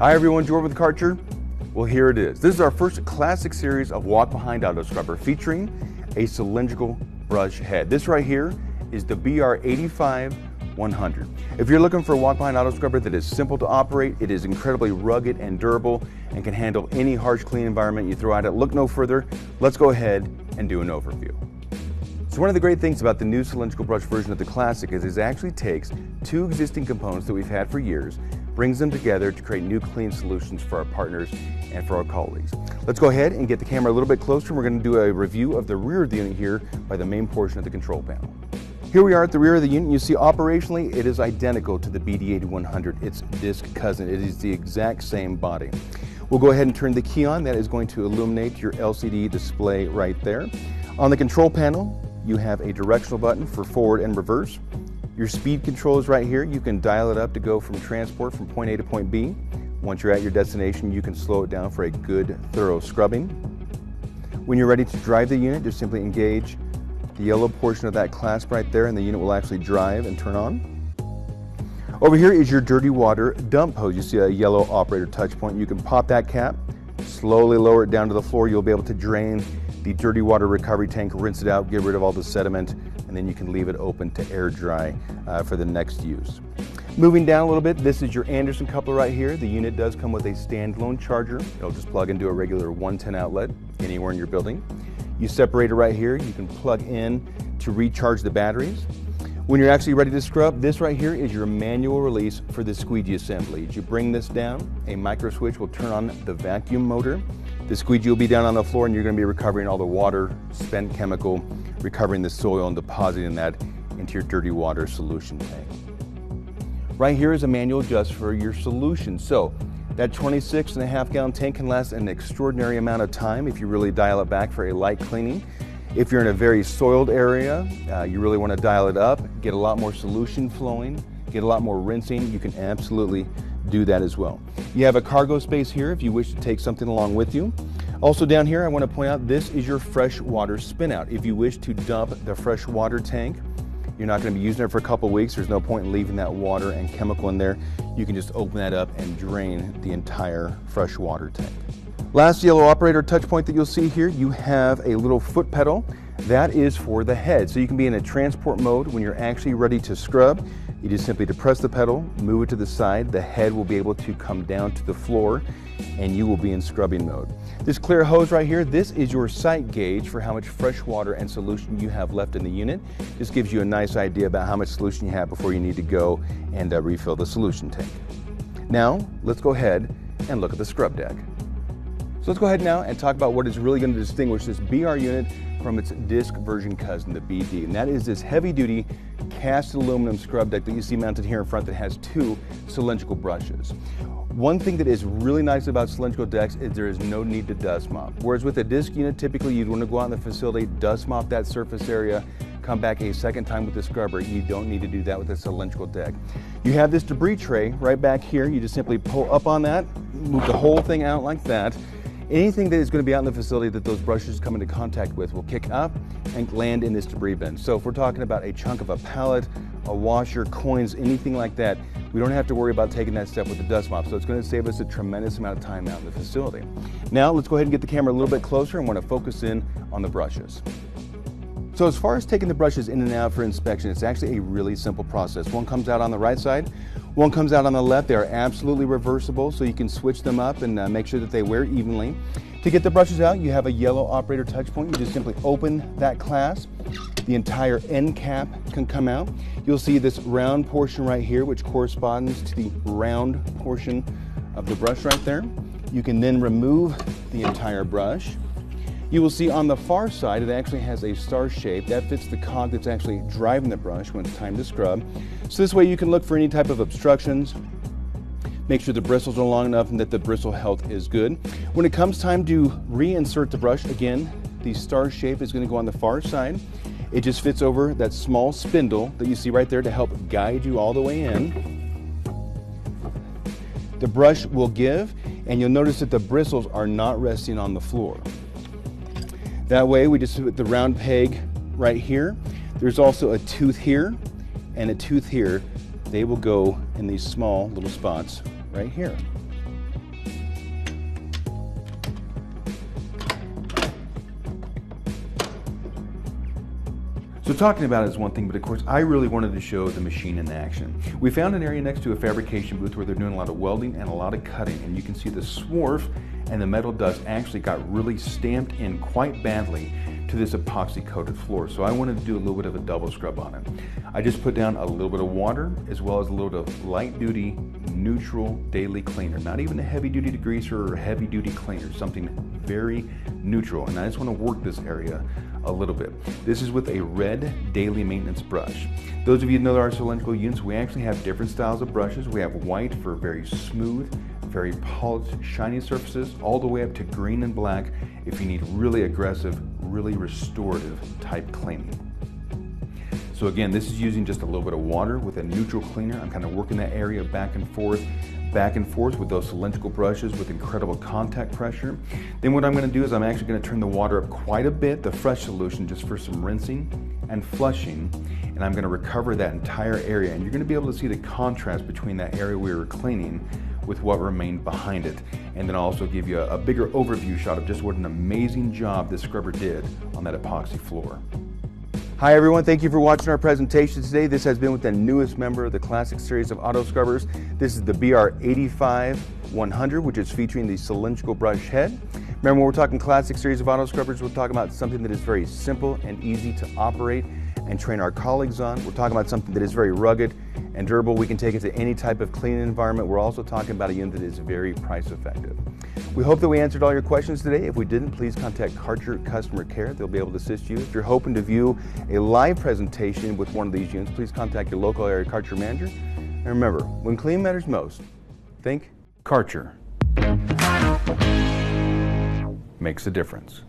Hi everyone, Drier with Karcher. Well, here it is. This is our first classic series of walk behind auto scrubber featuring a cylindrical brush head. This right here is the BR85-100. If you're looking for a walk behind auto scrubber that is simple to operate, it is incredibly rugged and durable and can handle any harsh clean environment you throw at it, look no further. Let's go ahead and do an overview. So one of the great things about the new cylindrical brush version of the Classic is it actually takes two existing components that we've had for years, brings them together to create new clean solutions for our partners and for our colleagues. Let's go ahead and get the camera a little bit closer. We're going to do a review of the rear of the unit here by the main portion of the control panel. Here we are at the rear of the unit. You see operationally it is identical to the BD8100, its disc cousin. It is the exact same body. We'll go ahead and turn the key on. That is going to illuminate your LCD display right there. On the control panel, you have a directional button for forward and reverse. Your speed control is right here. You can dial it up to go from transport from point A to point B. Once you're at your destination, you can slow it down for a good, thorough scrubbing. When you're ready to drive the unit, just simply engage the yellow portion of that clasp right there and the unit will actually drive and turn on. Over here is your dirty water dump hose. You see a yellow operator touch point. You can pop that cap, slowly lower it down to the floor. You'll be able to drain the dirty water recovery tank, rinse it out, get rid of all the sediment, and then you can leave it open to air dry for the next use. Moving down a little bit, this is your Anderson coupler right here. The unit does come with a standalone charger. It'll just plug into a regular 110 outlet anywhere in your building. You separate it right here. You can plug in to recharge the batteries. When you're actually ready to scrub, this right here is your manual release for the squeegee assembly. As you bring this down, a micro switch will turn on the vacuum motor. The squeegee will be down on the floor and you're going to be recovering all the water, spent chemical, recovering the soil and depositing that into your dirty water solution tank. Right here is a manual adjust for your solution. So that 26.5 gallon tank can last an extraordinary amount of time if you really dial it back for a light cleaning. If you're in a very soiled area, you really want to dial it up, get a lot more solution flowing, get a lot more rinsing, you can absolutely do that as well. You have a cargo space here if you wish to take something along with you. Also down here, I want to point out this is your fresh water spin out. If you wish to dump the fresh water tank, you're not going to be using it for a couple weeks. There's no point in leaving that water and chemical in there. You can just open that up and drain the entire fresh water tank. Last yellow operator touch point that you'll see here, you have a little foot pedal. That is for the head. So you can be in a transport mode when you're actually ready to scrub. You just simply depress the pedal, move it to the side, the head will be able to come down to the floor and you will be in scrubbing mode. This clear hose right here, this is your sight gauge for how much fresh water and solution you have left in the unit. This gives you a nice idea about how much solution you have before you need to go and refill the solution tank. Now, let's go ahead and look at the scrub deck. So let's go ahead now and talk about what is really going to distinguish this BR unit from its disc version cousin, the BD, and that is this heavy-duty cast aluminum scrub deck that you see mounted here in front that has two cylindrical brushes. One thing that is really nice about cylindrical decks is there is no need to dust mop. Whereas with a disc unit, typically you'd want to go out in the facility, dust mop that surface area, come back a second time with the scrubber. You don't need to do that with a cylindrical deck. You have this debris tray right back here. You just simply pull up on that, move the whole thing out like that. Anything that is going to be out in the facility that those brushes come into contact with will kick up and land in this debris bin. So if we're talking about a chunk of a pallet, a washer, coins, anything like that, we don't have to worry about taking that step with the dust mop. So it's going to save us a tremendous amount of time out in the facility. Now let's go ahead and get the camera a little bit closer and want to focus in on the brushes. So as far as taking the brushes in and out for inspection, it's actually a really simple process. One comes out on the right side, one comes out on the left. They are absolutely reversible, so you can switch them up and make sure that they wear evenly. To get the brushes out, you have a yellow operator touch point. You just simply open that clasp. The entire end cap can come out. You'll see this round portion right here, which corresponds to the round portion of the brush right there. You can then remove the entire brush. You will see on the far side it actually has a star shape that fits the cog that's actually driving the brush when it's time to scrub. So this way you can look for any type of obstructions, make sure the bristles are long enough and that the bristle health is good. When it comes time to reinsert the brush, again, the star shape is going to go on the far side. It just fits over that small spindle that you see right there to help guide you all the way in. The brush will give and you'll notice that the bristles are not resting on the floor. That way we just put the round peg right here. There's also a tooth here and a tooth here. They will go in these small little spots right here. So talking about it is one thing, but of course I really wanted to show the machine in action. We found an area next to a fabrication booth where they're doing a lot of welding and a lot of cutting, and you can see the swarf and the metal dust actually got really stamped in quite badly to this epoxy coated floor. So I wanted to do a little bit of a double scrub on it. I just put down a little bit of water as well as a little bit of light duty neutral daily cleaner, not even a heavy duty degreaser or heavy duty cleaner, something very neutral. And I just want to work this area a little bit. This is with a red daily maintenance brush. Those of you who know our cylindrical units, we actually have different styles of brushes. We have white for very smooth, very polished, shiny surfaces, all the way up to green and black if you need really aggressive, really restorative type cleaning. So again, this is using just a little bit of water with a neutral cleaner. I'm kind of working that area back and forth with those cylindrical brushes with incredible contact pressure. Then what I'm going to do is I'm actually going to turn the water up quite a bit, the fresh solution, just for some rinsing and flushing, and I'm going to recover that entire area. And you're going to be able to see the contrast between that area we were cleaning with what remained behind it. And then I'll also give you a bigger overview shot of just what an amazing job this scrubber did on that epoxy floor. Hi everyone, thank you for watching our presentation today. This has been with the newest member of the classic series of auto scrubbers. This is the BR85-100, which is featuring the cylindrical brush head. Remember, when we're talking classic series of auto scrubbers, we're talking about something that is very simple and easy to operate and train our colleagues on. We're talking about something that is very rugged and durable. We can take it to any type of cleaning environment. We're also talking about a unit that is very price effective. We hope that we answered all your questions today. If we didn't, please contact Karcher Customer Care. They'll be able to assist you. If you're hoping to view a live presentation with one of these units, please contact your local area Karcher manager. And remember, when clean matters most, think Karcher. Makes a difference.